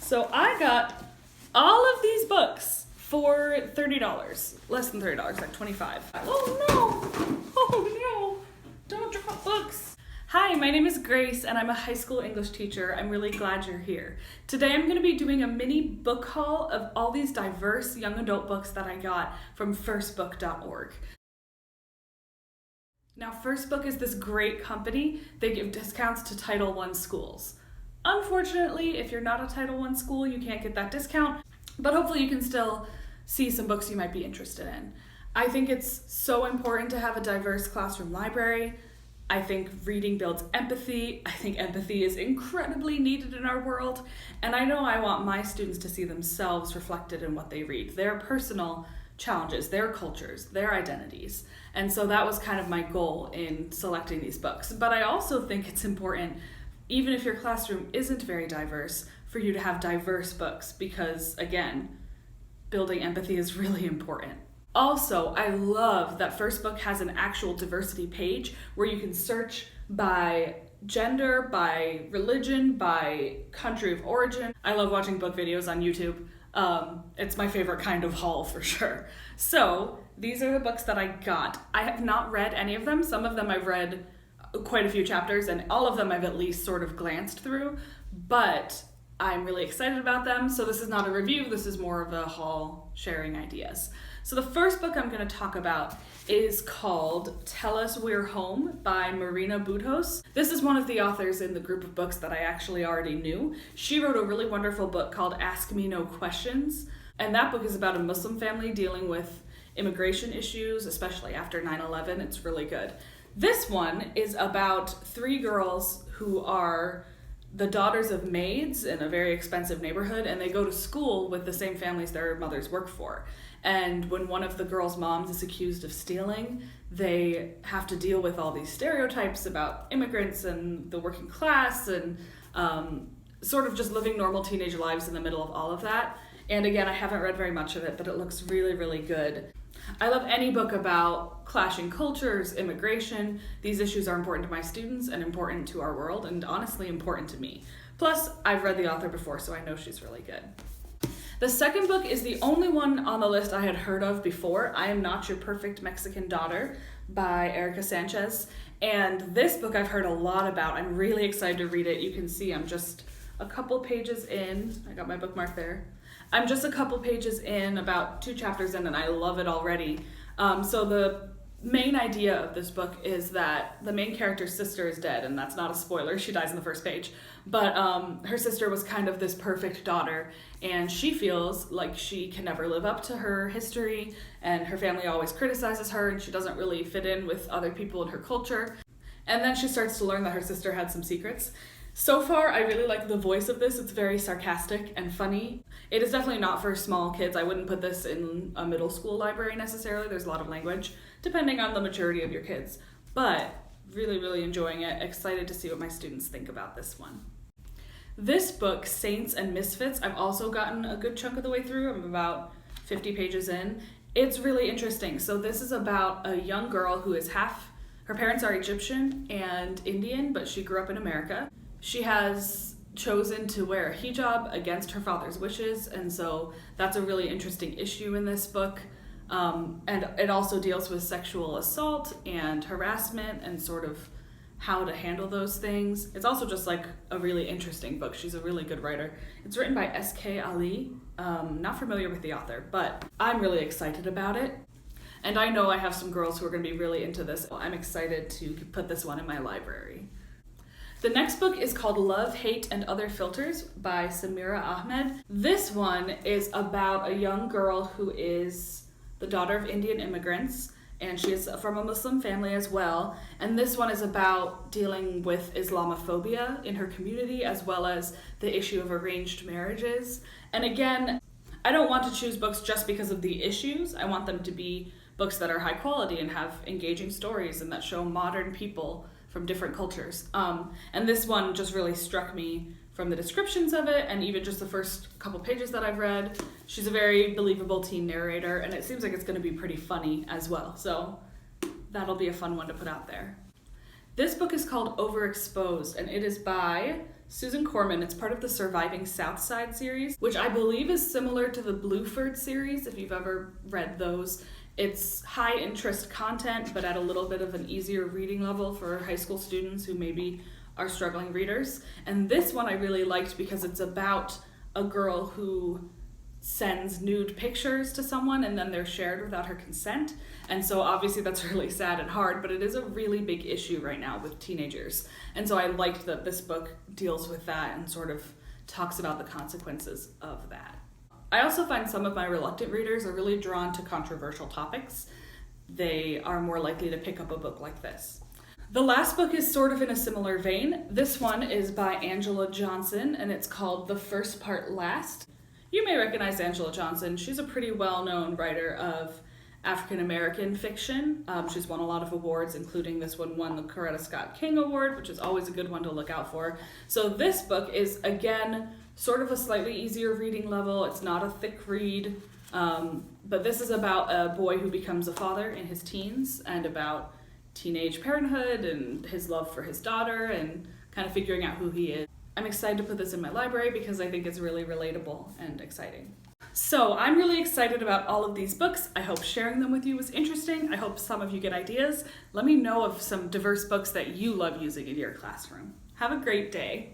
So I got all of these books for $30, less than $30, like $25. Oh no, don't drop books. Hi, my name is Grace and I'm a high school English teacher. I'm really glad you're here. Today I'm going to be doing a mini book haul of all these diverse young adult books that I got from firstbook.org. Now, First Book is this great company. They give discounts to Title I schools. Unfortunately, if you're not a Title I school, you can't get that discount, but hopefully you can still see some books you might be interested in. I think it's so important to have a diverse classroom library. I think reading builds empathy. I think empathy is incredibly needed in our world, and I know I want my students to see themselves reflected in what they read, their personal challenges, their cultures, their identities. And so that was kind of my goal in selecting these books. But I also think it's important, even if your classroom isn't very diverse, for you to have diverse books because, again, building empathy is really important. Also, I love that First Book has an actual diversity page where you can search by gender, by religion, by country of origin. I love watching book videos on YouTube. It's my favorite kind of haul for sure. So these are the books that I got. I have not read any of them. Some of them I've read quite a few chapters, and all of them I've at least sort of glanced through, but I'm really excited about them. So this is not a review, this is more of a haul sharing ideas. So the first book I'm going to talk about is called Tell Us We're Home by Marina. This is one of the authors in the group of books that I actually already knew. She wrote a really wonderful book called Ask Me No Questions, and that book is about a Muslim family dealing with immigration issues, especially after 9/11. It's really good. This one is about three girls who are the daughters of maids in a very expensive neighborhood, and they go to school with the same families their mothers work for. And when one of the girls' moms is accused of stealing, they have to deal with all these stereotypes about immigrants and the working class and sort of just living normal teenage lives in the middle of all of that. And again, I haven't read very much of it, but it looks really, really good. I love any book about clashing cultures, immigration. These issues are important to my students and important to our world, and honestly important to me. Plus, I've read the author before, so I know she's really good. The second book is the only one on the list I had heard of before. I Am Not Your Perfect Mexican Daughter by Erika Sanchez. And this book I've heard a lot about. I'm really excited to read it. You can see I'm just a couple pages in. I got my bookmark there. I'm just a couple pages in, about 2 chapters in, and I love it already. So the main idea of this book is that the main character's sister is dead, and that's not a spoiler, she dies in the first page. But her sister was kind of this perfect daughter, and she feels like she can never live up to her history, and her family always criticizes her, and she doesn't really fit in with other people in her culture. And then she starts to learn that her sister had some secrets. So far, I really like the voice of this. It's very sarcastic and funny. It is definitely not for small kids. I wouldn't put this in a middle school library necessarily. There's a lot of language, depending on the maturity of your kids. But really, really enjoying it. Excited to see what my students think about this one. This book, Saints and Misfits, I've also gotten a good chunk of the way through. I'm about 50 pages in. It's really interesting. So this is about a young girl who is her parents are Egyptian and Indian, but she grew up in America. She has chosen to wear a hijab against her father's wishes, and so that's a really interesting issue in this book. And it also deals with sexual assault and harassment and sort of how to handle those things. It's also just like a really interesting book. She's a really good writer. It's written by S.K. Ali. Not familiar with the author, but I'm really excited about it. And I know I have some girls who are going to be really into this. I'm excited to put this one in my library. The next book is called Love, Hate, and Other Filters by Samira Ahmed. This one is about a young girl who is the daughter of Indian immigrants, and she is from a Muslim family as well. And this one is about dealing with Islamophobia in her community, as well as the issue of arranged marriages. And again, I don't want to choose books just because of the issues. I want them to be books that are high quality and have engaging stories and that show modern people from different cultures. And this one just really struck me from the descriptions of it, and even just the first couple pages that I've read. She's a very believable teen narrator, and it seems like it's going to be pretty funny as well. So that'll be a fun one to put out there. This book is called Overexposed, and it is by Susan Corman. It's part of the Surviving South Side series, which I believe is similar to the Bluford series, if you've ever read those. It's high interest content, but at a little bit of an easier reading level for high school students who maybe are struggling readers. And this one I really liked because it's about a girl who sends nude pictures to someone and then they're shared without her consent. And so obviously that's really sad and hard, but it is a really big issue right now with teenagers. And so I liked that this book deals with that and sort of talks about the consequences of that. I also find some of my reluctant readers are really drawn to controversial topics. They are more likely to pick up a book like this. The last book is sort of in a similar vein. This one is by Angela Johnson, and it's called The First Part Last. You may recognize Angela Johnson. She's a pretty well-known writer of African-American fiction. She's won a lot of awards, including this one won the Coretta Scott King Award, which is always a good one to look out for. So this book is, again, sort of a slightly easier reading level. It's not a thick read, but this is about a boy who becomes a father in his teens and about teenage parenthood and his love for his daughter and kind of figuring out who he is. I'm excited to put this in my library because I think it's really relatable and exciting. So I'm really excited about all of these books. I hope sharing them with you was interesting. I hope some of you get ideas. Let me know of some diverse books that you love using in your classroom. Have a great day.